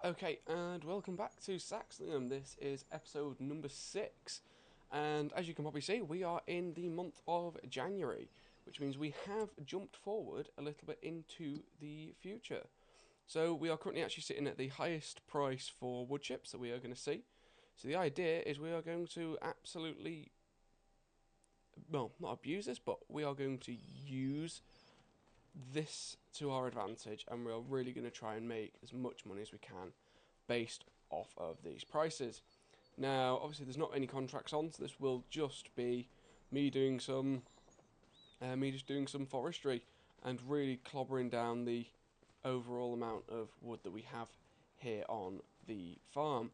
Okay, and welcome back to Saxlingham. This is episode number 6, and as you can probably see, we are in the month of January, which means we have jumped forward a little bit into the future. So we are currently actually sitting at the highest price for wood chips that we are going to see. So the idea is we are going to absolutely, well, not abuse this, but we are going to use this to our advantage, and we're really going to try and make as much money as we can based off of these prices. Now, obviously, there's not any contracts on, so this will just be me doing some, forestry and really clobbering down the overall amount of wood that we have here on the farm.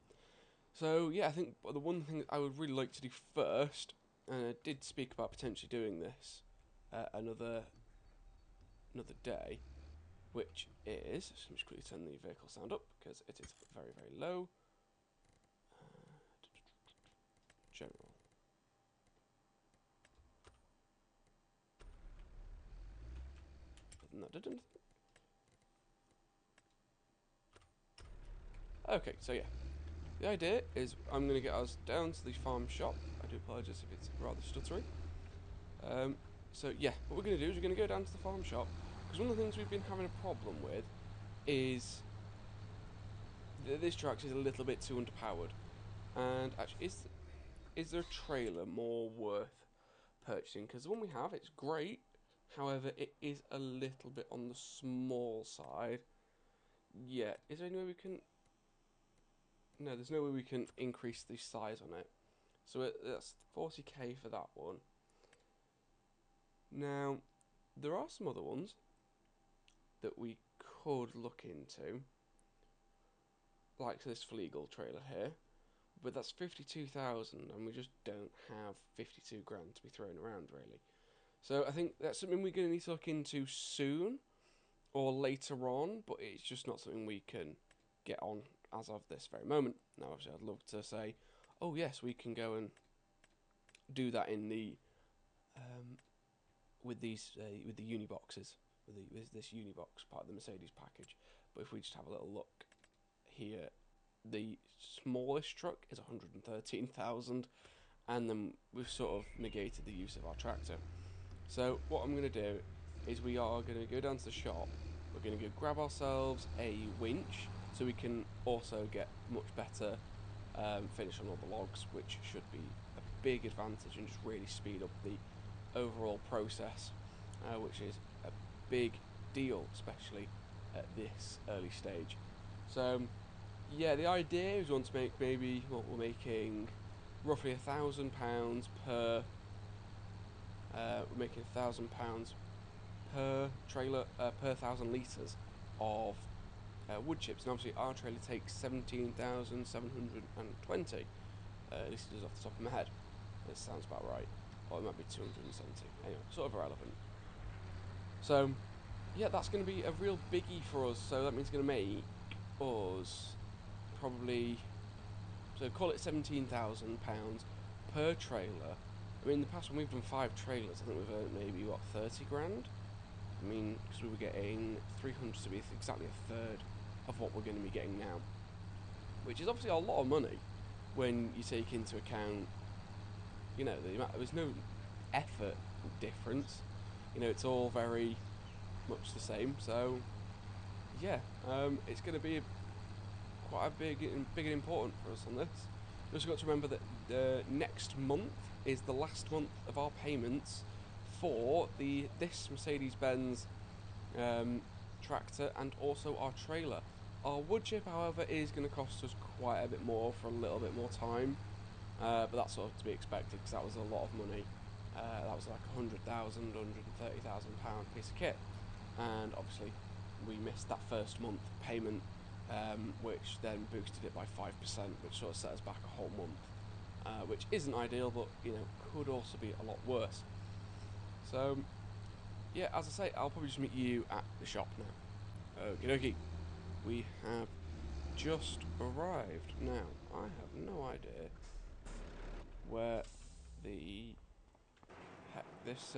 So yeah, I think the one thing that I would really like to do first, and I did speak about potentially doing this another day, which is, let me just quickly turn the vehicle sound up because it is very, very low. General. No, didn't. Okay, so yeah. The idea is I'm going to get us down to the farm shop. I do apologise if it's rather stuttery. So yeah, what we're going to do is we're going to go down to the farm shop, because one of the things we've been having a problem with is this tractor is a little bit too underpowered. And actually, is there a trailer more worth purchasing? Because the one we have, it's great. However, it is a little bit on the small side. Yeah, is there any way we can... No, there's no way we can increase the size on it. So that's 40k for that one. Now, there are some other ones that we could look into, like this Fleagle trailer here, but that's 52,000, and we just don't have 52 grand to be thrown around, really. So I think that's something we're going to need to look into soon, or later on, but it's just not something we can get on as of this very moment. Now, obviously, I'd love to say, oh yes, we can go and do that in the with the uni boxes, with this uni box part of the Mercedes package. But if we just have a little look here, the smallest truck is 113,000, and then we've sort of negated the use of our tractor. So what I'm going to do is we are going to go down to the shop. We're going to go grab ourselves a winch, so we can also get much better finish on all the logs, which should be a big advantage and just really speed up the overall process, which is a big deal, especially at this early stage. So yeah, the idea is we want to make maybe, well, we're making roughly £1,000 per. We're making £1,000 per trailer per 1,000 litres of wood chips, and obviously our trailer takes 17,720 litres off the top of my head. This sounds about right, or it might be 270. Anyway, sort of irrelevant. So yeah, that's going to be a real biggie for us. So that means it's going to make us probably, so call it £17,000 per trailer. I mean, in the past when we've done 5 trailers, I think we've earned maybe, what, 30 grand? I mean, because we were getting 300 to be exactly a third of what we're going to be getting now. Which is obviously a lot of money when you take into account, you know, the amount, there's no effort difference. You know, it's all very much the same. So, yeah, it's going to be quite a big and important for us on this. We've also got to remember that next month is the last month of our payments for this Mercedes-Benz tractor and also our trailer. Our wood chip, however, is going to cost us quite a bit more for a little bit more time, but that's sort of to be expected because that was a lot of money. That was like £100,000, £130,000 piece of kit, and obviously we missed that first month payment, which then boosted it by 5%, which sort of set us back a whole month, which isn't ideal, but you know, could also be a lot worse. So yeah, as I say, I'll probably just meet you at the shop now. Okie dokie. We have just arrived. Now, I have no idea where the heck this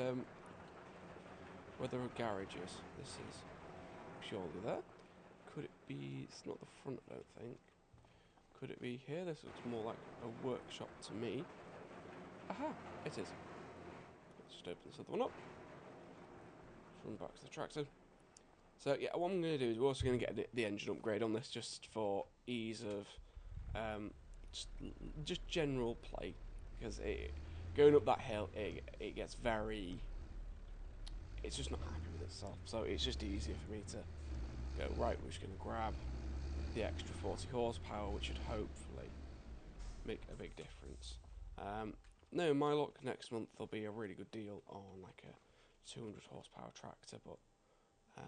where the garage is. This is surely there, Could it be... It's not the front, I don't think. Could it be here? This looks more like a workshop to me. Aha! It is. Let's just open this other one up. Run back to the tractor. So yeah, what I'm going to do is we're also going to get the engine upgrade on this just for ease of just general play, because going up that hill it gets very... It's just not happy with itself, so it's just easier for me to go, right, we're just going to grab the extra 40 horsepower, which should hopefully make a big difference. No, my luck, next month there'll be a really good deal on like a 200 horsepower tractor, but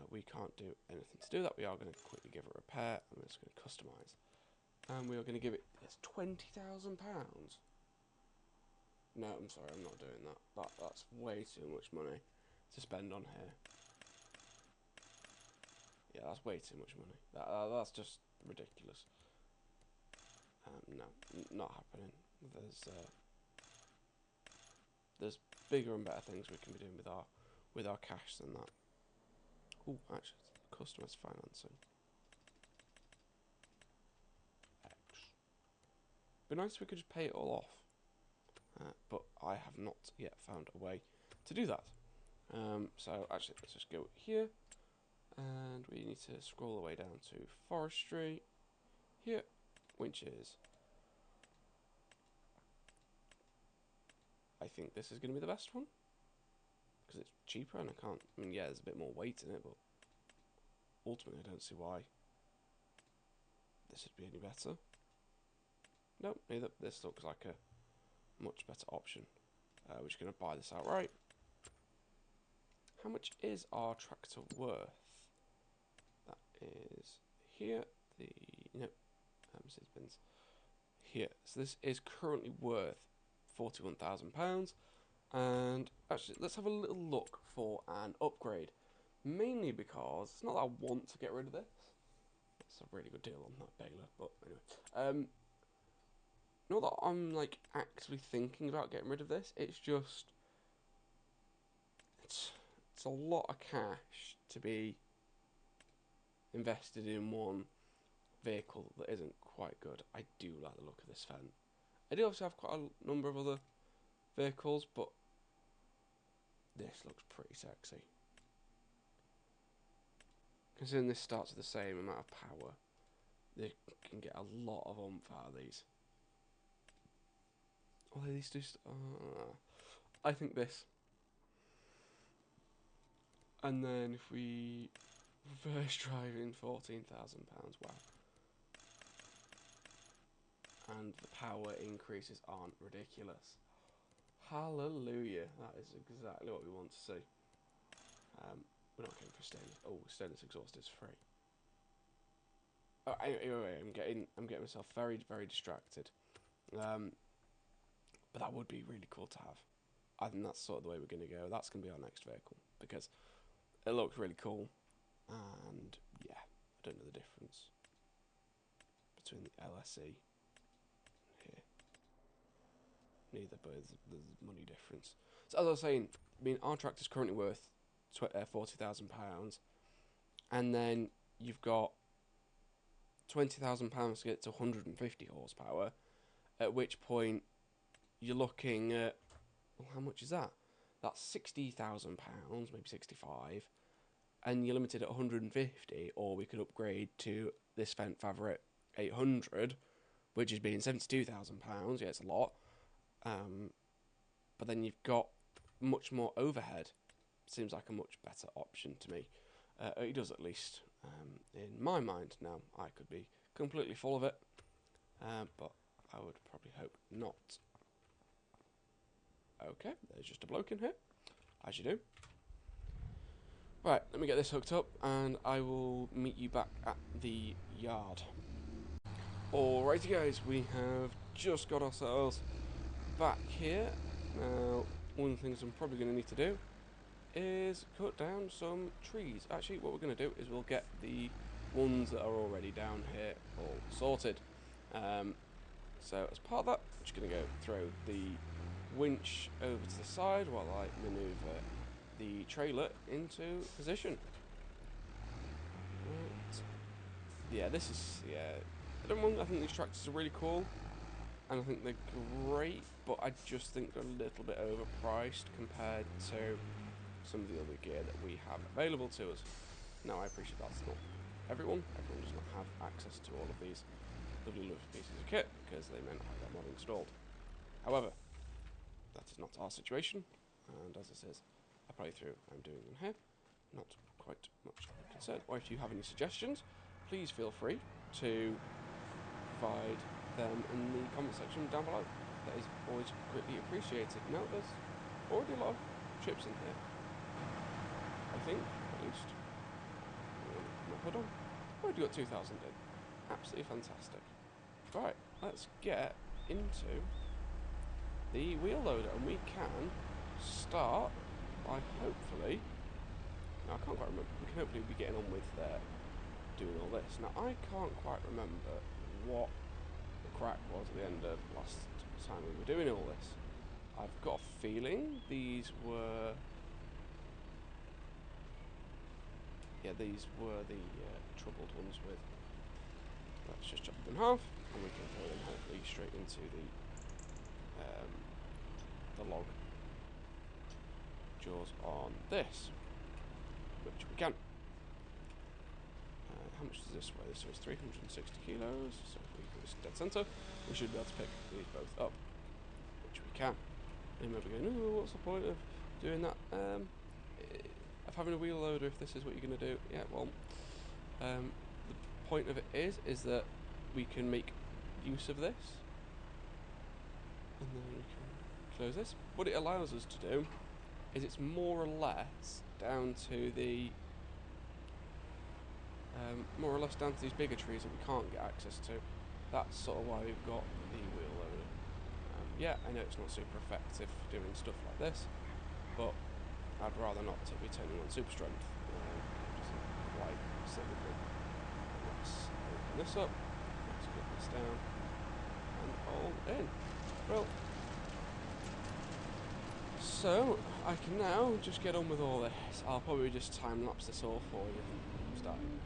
we can't do anything to do that. We are going to quickly give it a repair, and we're just going to customise. And we are going to give it, it's £20,000. No, I'm sorry, I'm not doing that. That's way too much money to spend on here. Yeah, that's way too much money. That's just ridiculous. No, not happening. There's bigger and better things we can be doing with our cash than that. Oh, actually, customers financing. X. Be nice if we could just pay it all off, but I have not yet found a way to do that. So actually, let's just go here, and we need to scroll the way down to forestry. Here, winches. I think this is going to be the best one, because it's cheaper and I mean, yeah, there's a bit more weight in it, but ultimately I don't see why this would be any better. No, neither. This looks like a much better option. We're just going to buy this outright. How much is our tractor worth? That is here. Bins here. So this is currently worth £41,000. And actually, let's have a little look for an upgrade. Mainly because it's not that I want to get rid of this. It's a really good deal on that baler, but anyway. Not that I'm like actually thinking about getting rid of this. It's just it's a lot of cash to be invested in one vehicle that isn't quite good. I do like the look of this Fendt. I do also have quite a number of other vehicles, but this looks pretty sexy. Considering this starts with the same amount of power, they can get a lot of oomph out of these. Although these do... I think this. And then if we reverse drive in £14,000, wow. And the power increases aren't ridiculous. Hallelujah. That is exactly what we want to see. We're not going for stainless. Oh, stainless exhaust is free. Oh, anyway, I'm getting myself very, very distracted. But that would be really cool to have. I think that's sort of the way we're going to go. That's going to be our next vehicle, because it looks really cool. And yeah, I don't know the difference between the LSE here. Neither, but there's money difference. So as I was saying, I mean, our tractor's currently worth £40,000, and then you've got £20,000 to get to 150 horsepower. At which point you're looking at, well, how much is that? That's £60,000, maybe 65, and you're limited at 150. Or we could upgrade to this Fendt Favorite 800, which is being £72,000. Yeah, it's a lot. But then you've got much more overhead. Seems like a much better option to me. It does, at least in my mind. Now, I could be completely full of it, but I would probably hope not. Okay, there's just a bloke in here, as you do. Right, let me get this hooked up, and I will meet you back at the yard. Alrighty guys, we have just got ourselves back here. Now, one of the things I'm probably going to need to do is cut down some trees. Actually, what we're going to do is we'll get the ones that are already down here all sorted. So as part of that, I'm just going to go throw the winch over to the side while I manoeuvre the trailer into position. Right. yeah, this is, yeah, I don't mind, I think these tractors are really cool, and I think they're great, but I just think they're a little bit overpriced compared to some of the other gear that we have available to us. Now, I appreciate that's not everyone does not have access to all of these lovely pieces of kit, because they may not have that mod installed. However, that is not our situation, and as it is a playthrough I'm doing in here, not quite much of a concern. Or if you have any suggestions, please feel free to provide them in the comment section down below. That is always greatly appreciated. Now, there's already a lot of chips in here, I think, at least. My hood on. Already got 2,000 in. Absolutely fantastic. Right, let's get into the wheel loader, and we can start by hopefully, now I can't quite remember, we can hopefully be getting on with doing all this. Now, I can't quite remember what the crack was at the end of last time we were doing all this. I've got a feeling these were, yeah, these were the troubled ones with. Let's just chop them in half, and we can throw them hopefully straight into the log jaws on this, which we can. How much does this weigh? This weighs 360 kilos, so if we go dead centre, we should be able to pick these both up, which we can. And you might be going, oh, what's the point of doing that? Of having a wheel loader if this is what you're going to do? Yeah, well, the point of it is that we can make use of this, and then we can close this. What it allows us to do is it's more or less down to the these bigger trees that we can't get access to. That's sort of why we've got the wheel loader. Yeah, I know it's not super effective doing stuff like this, but I'd rather not to be turning on super strength. Just quite silly. Let's open this up. Let's put this down and all in. Well, so I can now just get on with all this. I'll probably just time lapse this all for you. Starting.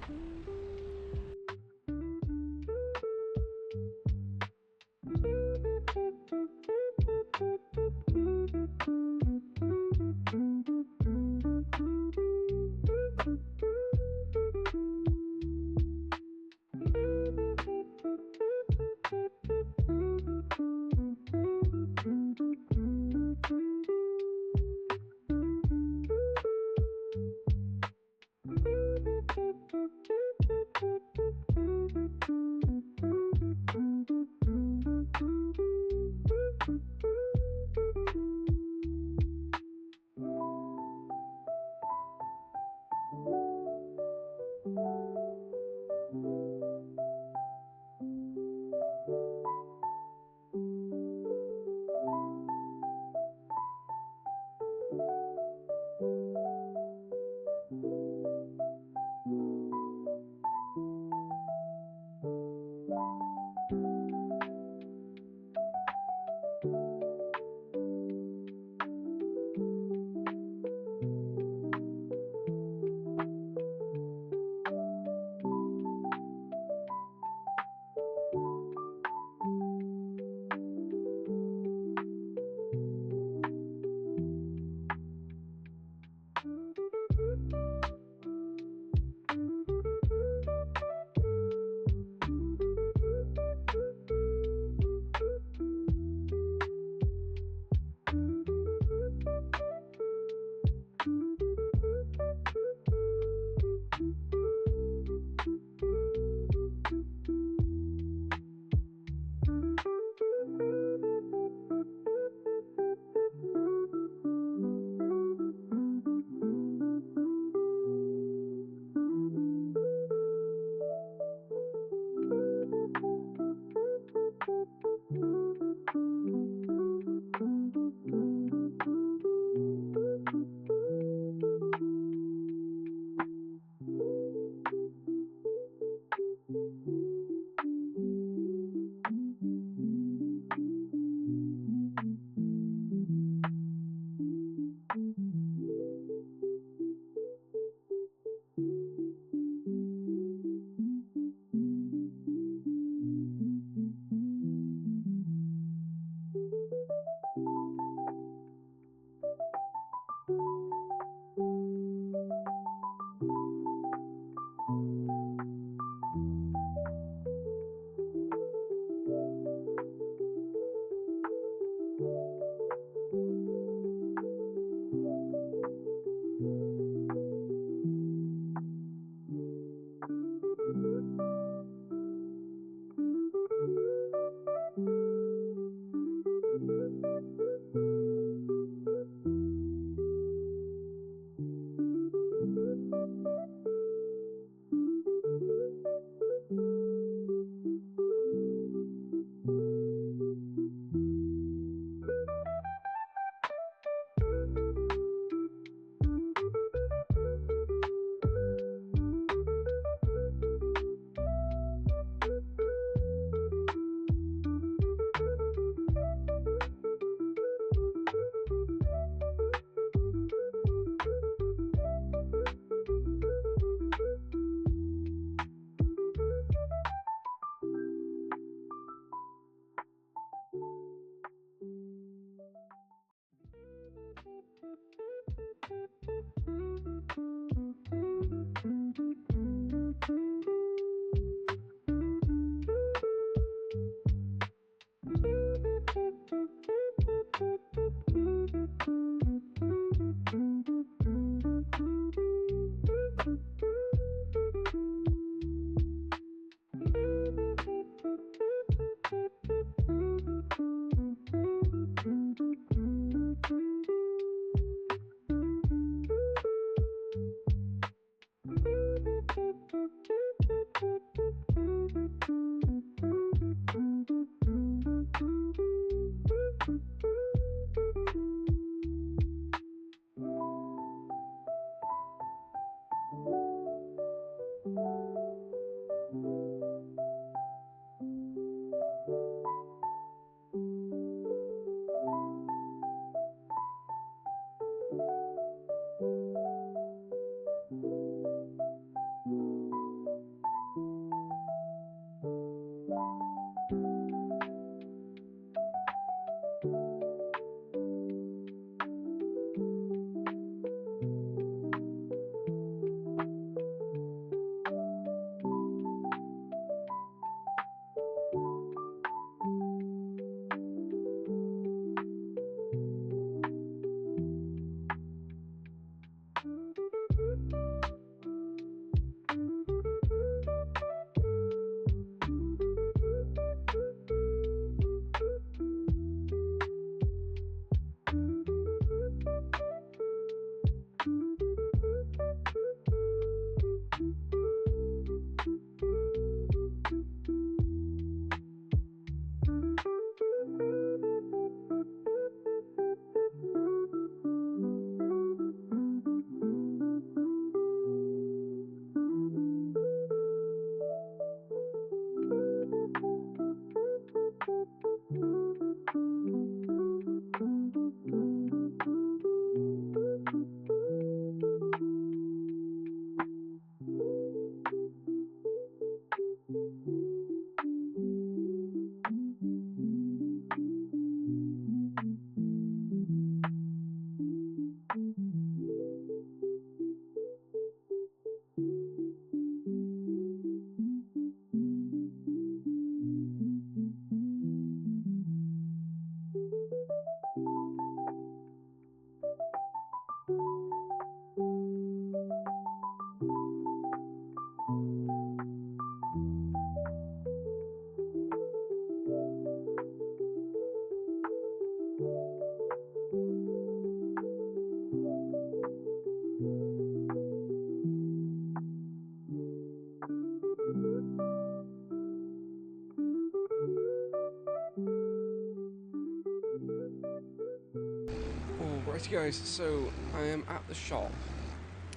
Right guys, so I am at the shop,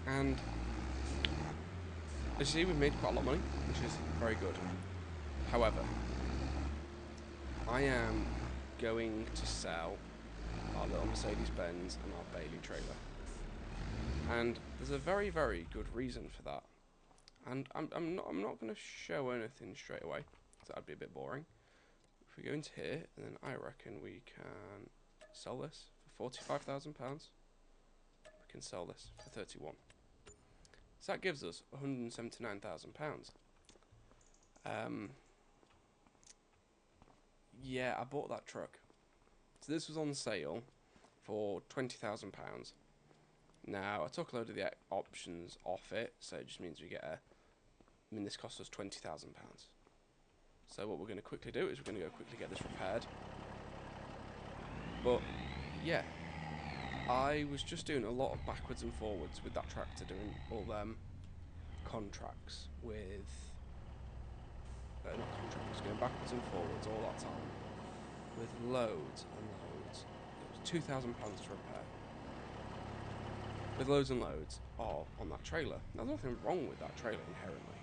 and as you see we've made quite a lot of money, which is very good. However, I am going to sell our little Mercedes-Benz and our Bailey trailer. And there's a very, very good reason for that. And I'm not going to show anything straight away, because that'd be a bit boring. If we go into here, and then I reckon we can sell this for £45,000. We can sell this for 31. So that gives us £179,000. Yeah, I bought that truck. So this was on sale for £20,000. Now, I took a load of the options off it, so it just means we get this cost us £20,000. So what we're going to quickly do is we're going to go quickly get this repaired. But, yeah, I was just doing a lot of backwards and forwards with that tractor, doing all them contracts with... not contracts, going backwards and forwards all that time. With loads and loads. It was £2,000 to repair. With loads and loads on that trailer. Now, there's nothing wrong with that trailer inherently.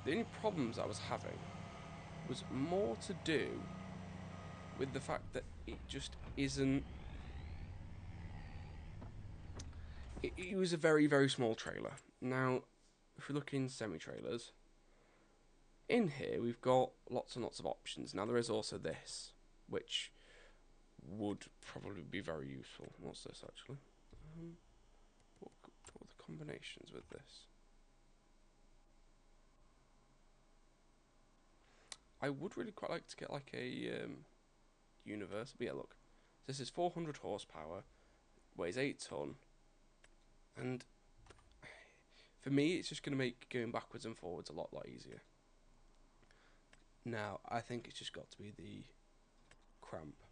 The only problems I was having was more to do with the fact that it just isn't... It was a very, very small trailer. Now, if we look in semi-trailers, in here we've got lots and lots of options. Now, there is also this, which would probably be very useful. What's this, actually? What are the combinations with this? I would really quite like to get like a universe. But yeah, look, this is 400 horsepower, weighs 8 ton, and for me, it's just going to make going backwards and forwards a lot easier. Now, I think it's just got to be the cramp.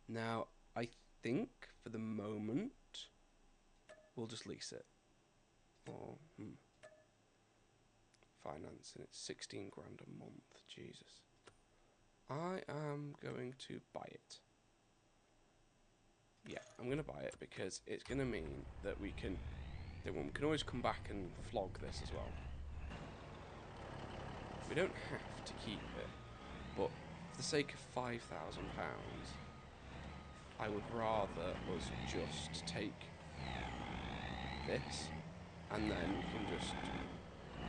Now, I think for the moment, we'll just lease it. Or, financing it, 16 grand a month, Jesus. I am going to buy it. Yeah, I'm going to buy it because it's going to mean that we can always come back and flog this as well. We don't have to keep it, but for the sake of £5,000, I would rather us just take this, and then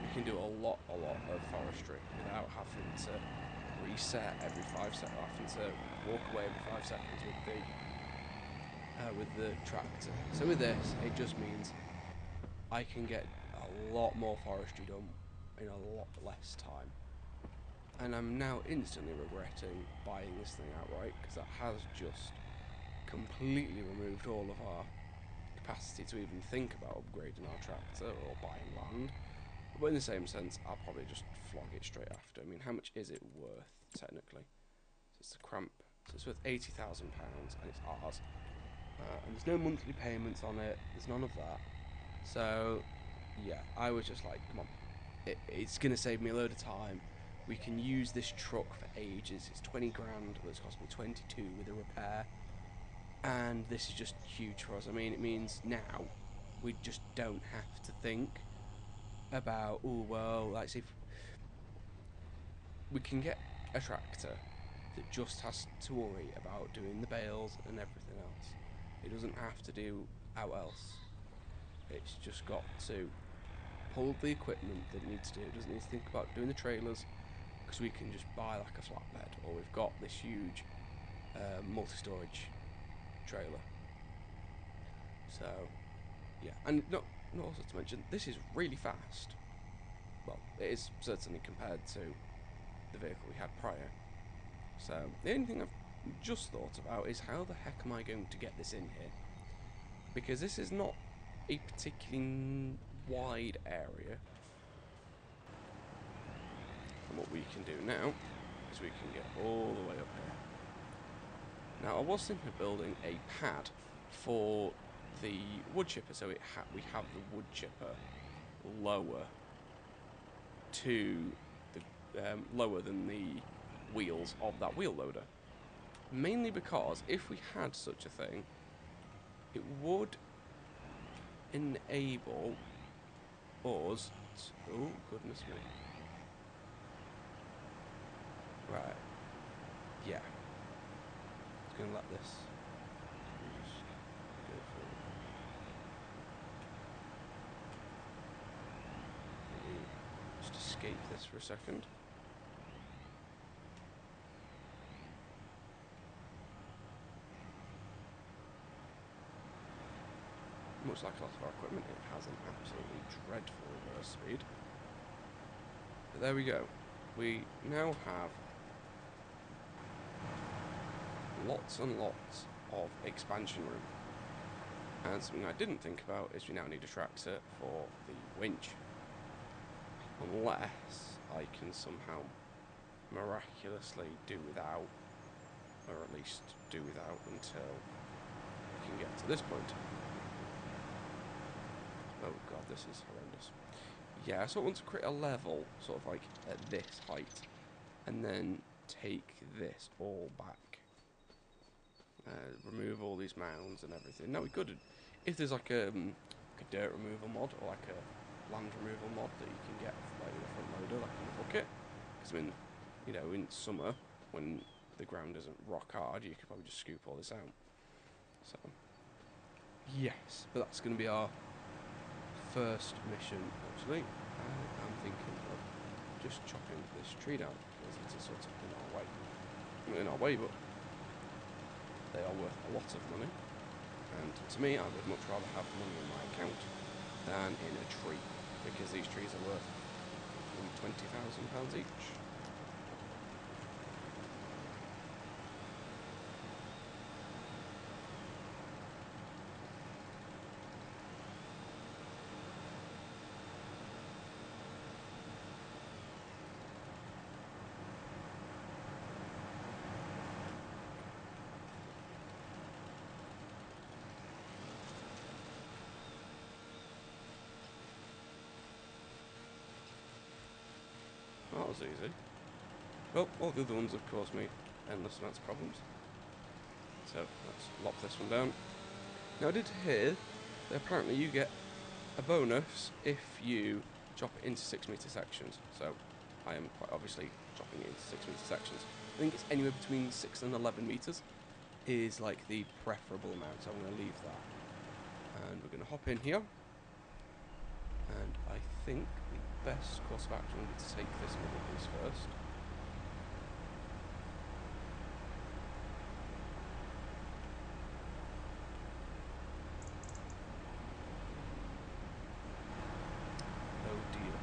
we can do a lot of forestry without having to reset every 5 seconds, having to walk away every 5 seconds with the tractor. So with this, it just means I can get a lot more forestry done in a lot less time. And I'm now instantly regretting buying this thing outright, because that has just completely removed all of our capacity to even think about upgrading our tractor or buying land. But in the same sense, I'll probably just flog it straight after. I mean, how much is it worth, technically? So it's the cramp. So it's worth £80,000, and it's ours. And there's no monthly payments on it. There's none of that. So, yeah, I was just like, come on. It's going to save me a load of time. We can use this truck for ages. It's 20 grand. Well, it's cost me 22 with a repair. And this is just huge for us. I mean, it means now we just don't have to think about, oh, well, like, if we can get a tractor that just has to worry about doing the bales and everything else. It doesn't have to do out else. It's just got to pull the equipment that it needs to do. It doesn't need to think about doing the trailers, because we can just buy like a flatbed, or we've got this huge multi-storage trailer. So, yeah, and not also to mention, this is really fast. Well, it is certainly compared to the vehicle we had prior. So, the only thing I've just thought about is how the heck am I going to get this in here? Because this is not a particularly wide area. And what we can do now is we can get all the way up here. Now, I was thinking of building a pad for the wood chipper, so we have the wood chipper lower to the lower than the wheels of that wheel loader. Mainly because if we had such a thing, it would enable us to... Oh, goodness me. Right. Yeah. It's going to let this just go through. Let me just escape this for a second. Much like a lot of our equipment, it has an absolutely dreadful reverse speed. But there we go. We now have lots and lots of expansion room. And something I didn't think about is we now need a tractor for the winch. Unless I can somehow miraculously do without, or at least do without until we can get to this point. Oh god, this is horrendous. Yeah, so I want to create a level, sort of like at this height, and then take this all back. Remove all these mounds and everything. Now we could, if there's like a dirt removal mod, or like a land removal mod that you can get like with a front loader, like in a bucket. Because I mean, you know, in summer, when the ground isn't rock hard, you could probably just scoop all this out. So, yes, but that's going to be our first mission, actually. I'm thinking of just chopping this tree down, because it is sort of in our way. Not in our way, but they are worth a lot of money. And to me, I would much rather have money in my account than in a tree, because these trees are worth £20,000 each. That was easy. Well, all the other ones have caused me endless amounts of problems. So, let's lop this one down. Now, I did hear that apparently you get a bonus if you chop it into 6-metre sections. So, I am quite obviously chopping it into 6-metre sections. I think it's anywhere between 6 and 11 metres is like the preferable amount, so I'm going to leave that. And we're going to hop in here. And I think the best course of action would be to take this middle piece first. Oh dear.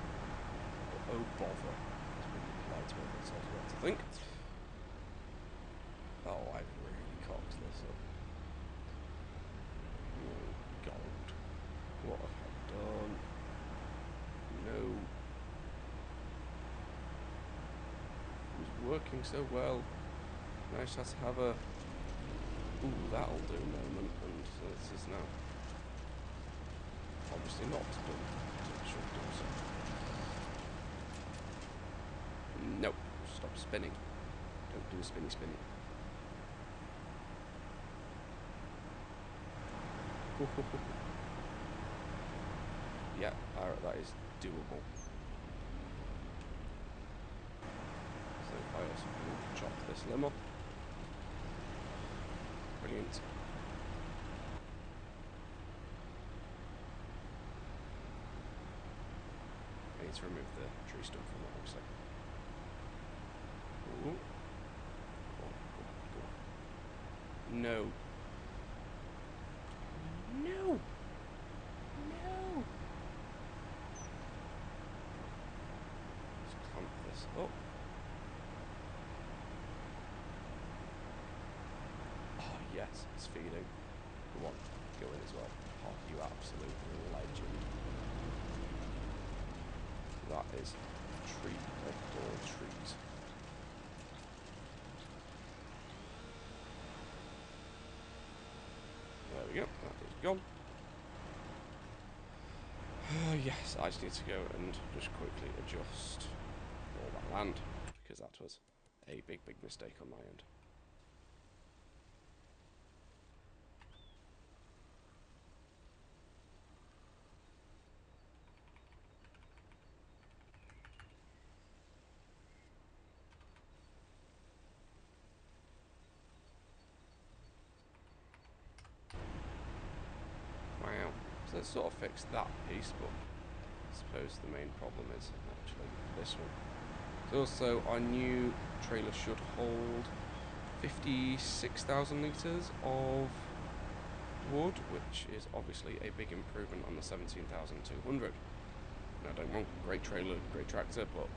Oh bother. That's pretty polite way of tells you what to think. Oh, I've really cocked this up. Oh god. What have I done? No. It was working so well. I just had to have a ooh, that'll do moment, and this is now obviously not done. It should do so. No, stop spinning. Don't do spinny spinny. Yeah, alright, that is doable. So I also can chop this limb up. Brilliant. I need to remove the tree stump from that, obviously. Ooh. Go. No. No! No! Let's clamp this up. Oh, yes, it's feeding. Come on, go in as well. Oh, you absolute legend. That is a tree of all trees. There we go, that is gone. Yes, I just need to go and just quickly adjust all that land, because that was a big, big mistake on my end. So it's sort of fixed that piece, but I suppose the main problem is actually this one. So also, our new trailer should hold 56,000 litres of wood, which is obviously a big improvement on the 17,200. Now, don't wrong, great trailer, great tractor, but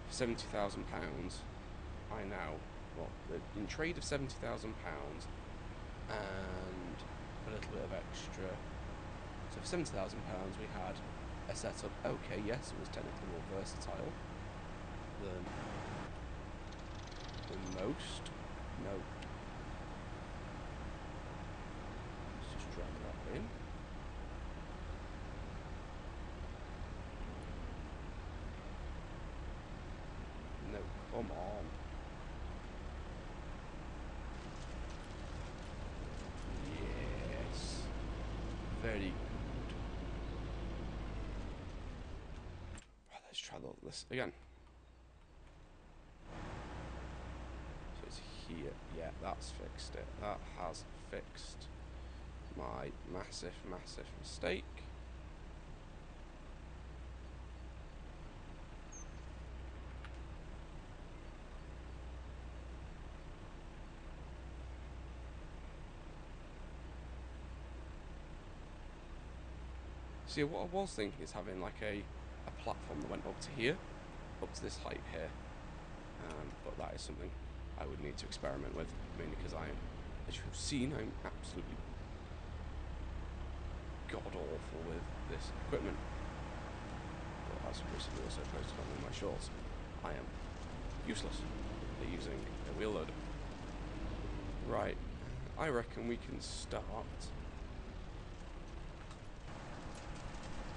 for £70,000, I now, well, in trade of £70,000 and a little bit of extra. So for £70,000, we had a setup. Okay, yes, it was technically more versatile than most. No. Let's just drag that in. No, come on. Yes. Very good. Right, let's try this again. So it's here. Yeah, that's fixed it. That has fixed my massive, massive mistake. See, what I was thinking is having like a platform that went up to here, up to this height here, but that is something I would need to experiment with, mainly because I am, as you have seen, I'm absolutely god-awful with this equipment. But as recently also posted on my shorts, I am useless at using a wheel loader. Right, I reckon we can start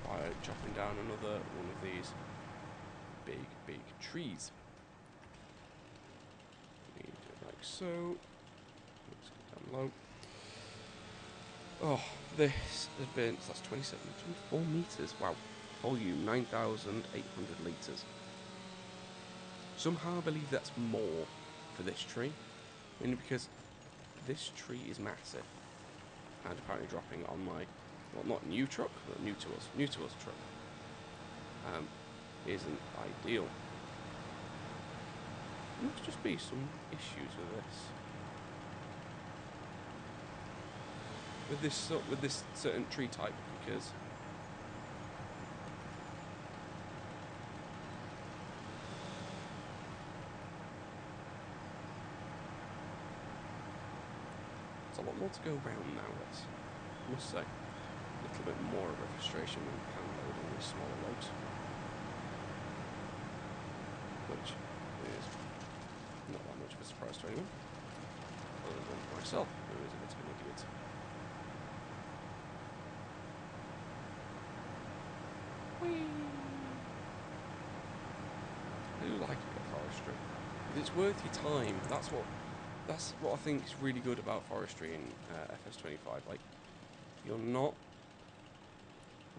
by chopping down another one of these big trees. Need it like so. Let's get down low. Oh, this has been, so that's 24 meters. Wow. Volume 9,800 liters. Somehow I believe that's more for this tree, mainly because this tree is massive, and apparently dropping on my, well, not new truck, but new to us truck, isn't ideal. There must just be some issues with this certain tree type, because it's a lot more to go around now. I must say, a little bit more of a frustration when hand loading these smaller logs, which is not that much of a surprise to anyone, other than myself, who is a bit of an idiot. Whee! I do like a bit of forestry. It's worth your time. That's what I think is really good about forestry in FS25. Like, you're not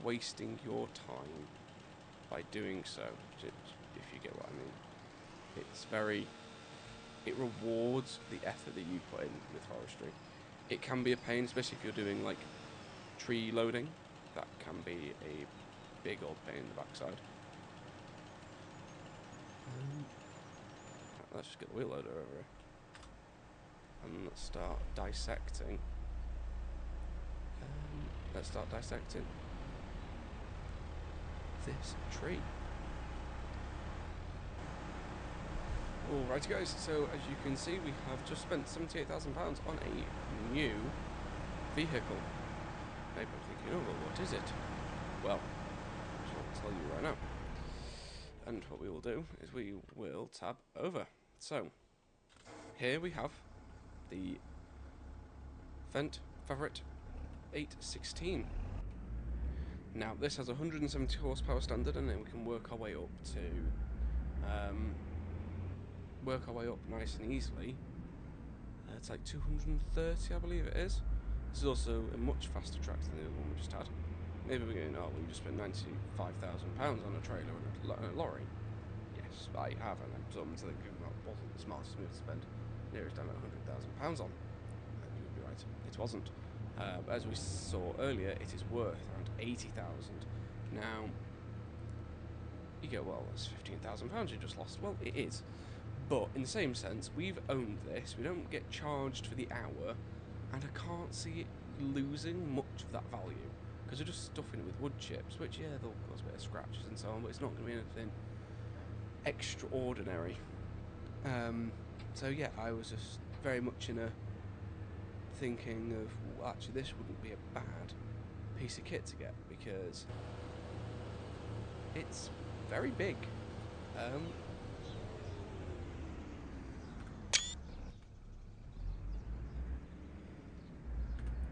wasting your time by doing so, if you get what I mean. It rewards the effort that you put in with forestry. It can be a pain, especially if you're doing like tree loading. That can be a big old pain in the backside. Let's just get the wheel loader over here and let's start dissecting. This tree. Alrighty guys, so as you can see, we have just spent £78,000 on a new vehicle. Maybe I'm thinking, oh well, what is it? Well, I'll tell you right now. And what we will do is we will tab over. So, here we have the Fendt Favorite 816. Now, this has 170 horsepower standard, and then we can work our way up to nice and easily. It's like 230, I believe it is. This is also a much faster tractor than the other one we just had. Maybe we're going, oh, we just spent £95,000 on a trailer and a lorry. Yes, I have, and I'm something to think that wasn't the smartest move to spend nearest down at £100,000 on. And you would be right, it wasn't. As we saw earlier, it is worth around 80,000. Now, you go, well, that's £15,000 you just lost. Well, it is. But in the same sense, we've owned this, we don't get charged for the hour, and I can't see it losing much of that value. Because we're just stuffing it with wood chips, which, yeah, they'll cause a bit of scratches and so on, but it's not going to be anything extraordinary. So yeah, I was just very much in a thinking of, well, actually this wouldn't be a bad piece of kit to get, because it's very big.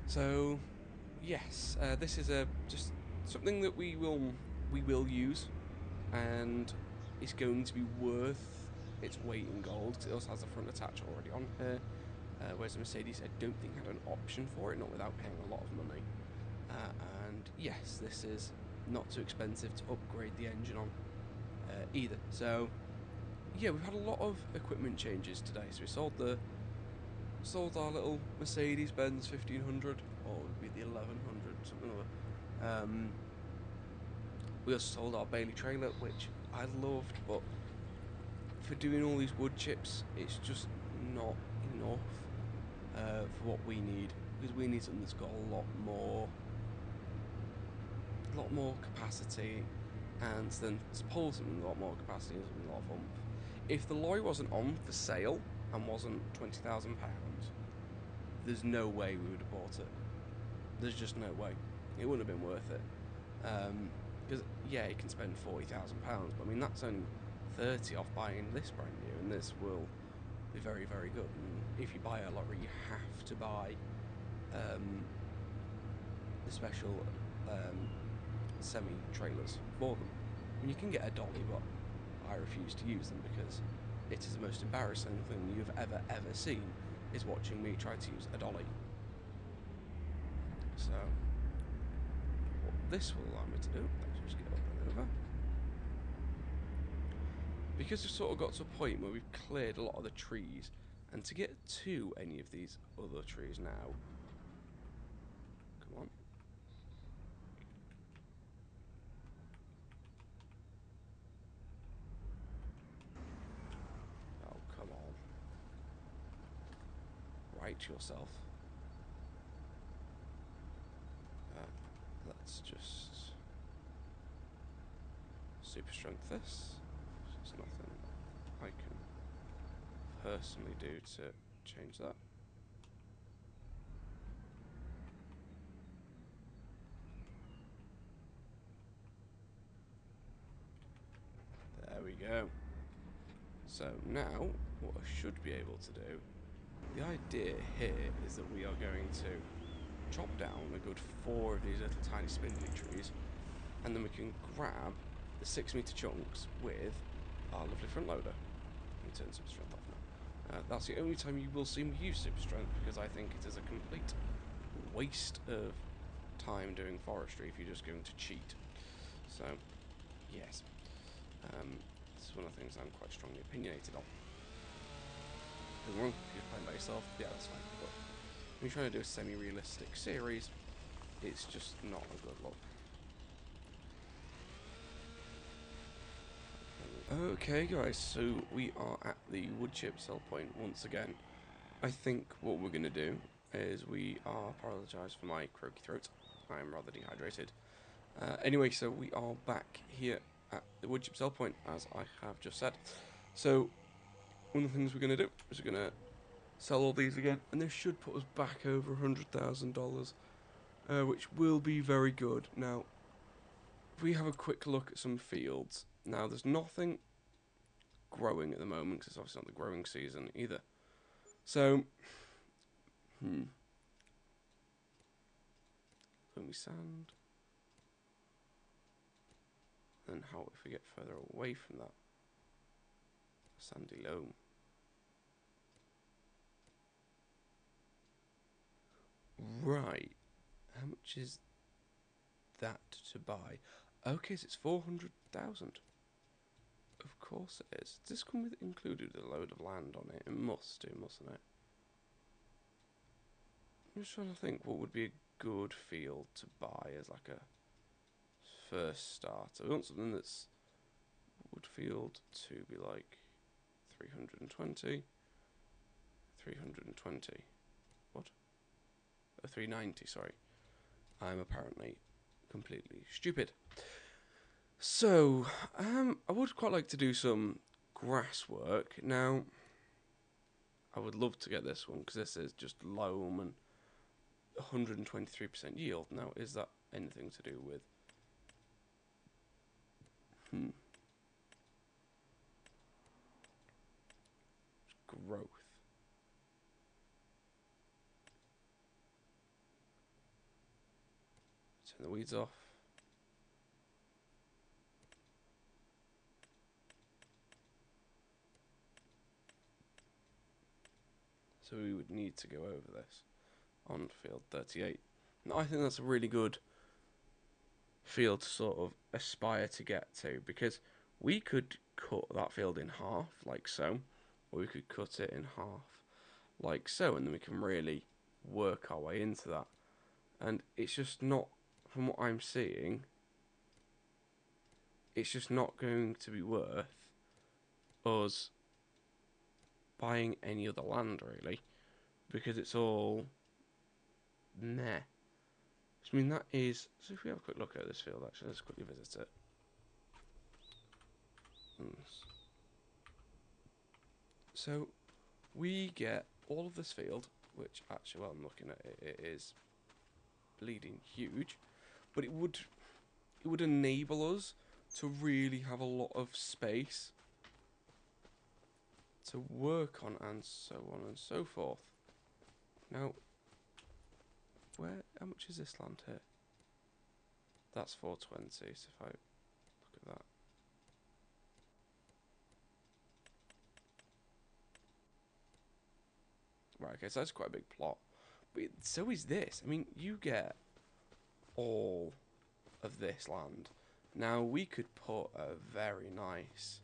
So yes, this is just something that we will use, and it's going to be worth its weight in gold, because it also has a front attach already on here, whereas the Mercedes I don't think had an option for it, not without paying a lot of money. And yes, this is not too expensive to upgrade the engine on either. So yeah, we've had a lot of equipment changes today. So we sold our little Mercedes-Benz 1500, or it would be the 1100, something or other. We also sold our Bailey trailer, which I loved, but for doing all these wood chips, it's just not enough for what we need, because we need something that's got a lot more capacity, and then to pull something with a lot more capacity and something a lot of oomph. If the lorry wasn't on for sale and wasn't £20,000, there's no way we would have bought it. There's just no way. It wouldn't have been worth it. Because yeah, you can spend £40,000, but I mean that's only 30 off buying this brand new, and this will be very, very good. And if you buy a lorry, you have to buy the special semi-trailers for them. I mean, you can get a dolly, but I refuse to use them because it is the most embarrassing thing you've ever seen, is watching me try to use a dolly. So what this will allow me to do, let's just get up and over, because we've sort of got to a point where we've cleared a lot of the trees, and to get to any of these other trees now, come on, oh come on, right yourself. Let's just super strength this. There's nothing I can personally do to change that. There we go. So now, what I should be able to do, the idea here is that we are going to chop down a good 4 of these little tiny spindly trees, and then we can grab the 6-metre chunks with our lovely front loader. Let me turn super strength off now. That's the only time you will see me use super strength, because I think it is a complete waste of time doing forestry if you're just going to cheat. So, yes. This is one of the things I'm quite strongly opinionated on. If you're playing by yourself, yeah, that's fine. But when you're trying to do a semi-realistic series, it's just not a good look. Okay, guys, so we are at the wood chip sell point once again. I think what we're going to do is we are, apologise for my croaky throat, I am rather dehydrated. Anyway, so we are back here at the wood chip sell point, as I have just said. So one of the things we're going to do is we're going to sell all these again, and this should put us back over $100,000, which will be very good. Now, if we have a quick look at some fields, now there's nothing growing at the moment, because it's obviously not the growing season either. So, only sand. And how if we get further away from that? Sandy loam. Right. How much is that to buy? Okay, so it's 400,000. Of course it is. Does this come with included a load of land on it? It must do, mustn't it? I'm just trying to think what would be a good field to buy as like a first starter. We want something that's wood field to be like 320. 320. What? Oh, 390, sorry. I'm apparently completely stupid. So, I would quite like to do some grass work. Now, I would love to get this one because this is just loam and 123% yield. Now, is that anything to do with... growth. Turn the weeds off. So we would need to go over this on field 38. Now, I think that's a really good field to sort of aspire to get to, because we could cut that field in half like so, or we could cut it in half like so, and then we can really work our way into that. And it's just not, from what I'm seeing, it's just not going to be worth us buying any other land, really, because it's all meh. I mean, that is... So if we have a quick look at this field, actually, let's quickly visit it. So, we get all of this field, which actually, while I'm looking at it, it is bleeding huge, but it would enable us to really have a lot of space to work on, and so on and so forth. Now, how much is this land here? That's 420, so if I look at that. Right, okay, so that's quite a big plot. But so is this. I mean, you get all of this land. Now, we could put a very nice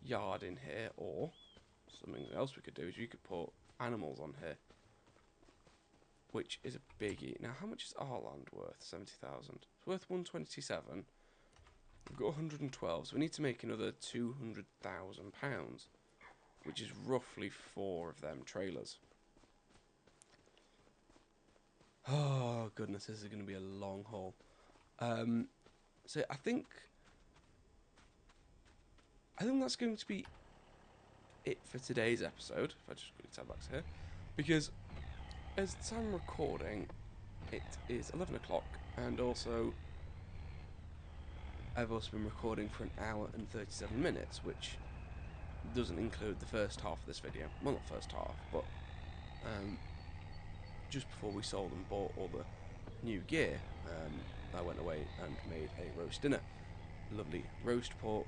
yard in here, or something else we could do is you could put animals on here, which is a biggie. Now, how much is our land worth? 70,000. It's worth 127. We've got 112, so we need to make another £200,000, which is roughly 4 of them trailers. Oh, goodness, this is going to be a long haul. So I think that's going to be it for today's episode. If I just quickly tab back to here, because as the time I'm recording, it is 11 o'clock, and also I've also been recording for an hour and 37 minutes, which doesn't include the first half of this video. Well, not first half, but just before we sold and bought all the new gear, I went away and made a roast dinner. Lovely roast pork,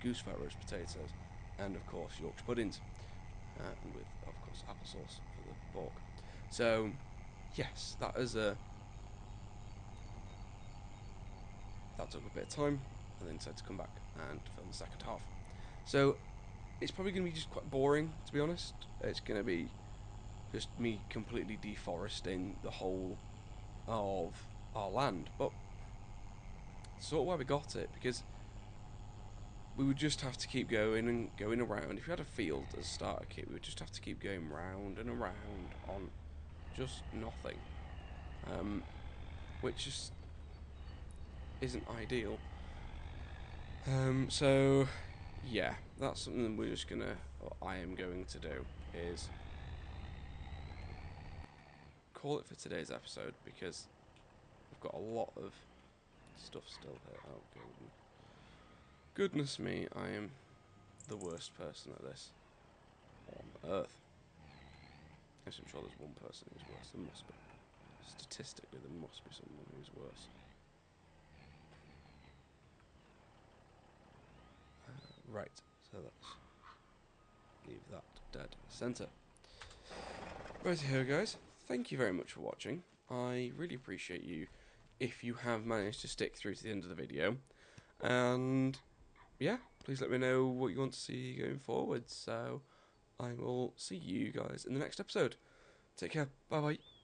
goose fat roast potatoes, and of course Yorkshire puddings, with of course applesauce for the pork. So yes, that took a bit of time, and then decided to come back and film the second half. So it's probably going to be just quite boring, to be honest. It's going to be just me completely deforesting the whole of our land, but sort of why we got it, because we would just have to keep going and going around. If you had a field as a starter kit, we would just have to keep going round and around on just nothing, which just isn't ideal. So yeah, that's something we're just gonna, or I am going to do, is call it for today's episode, because we've got a lot of stuff still here. Oh, goodness me, I am the worst person at this on earth. Actually, I'm sure there's one person who's worse. There must be. Statistically, there must be someone who's worse. Right, so let's leave that dead centre. Right here, guys. Thank you very much for watching. I really appreciate you if you have managed to stick through to the end of the video. And yeah, please let me know what you want to see going forward. So I will see you guys in the next episode. Take care. Bye bye.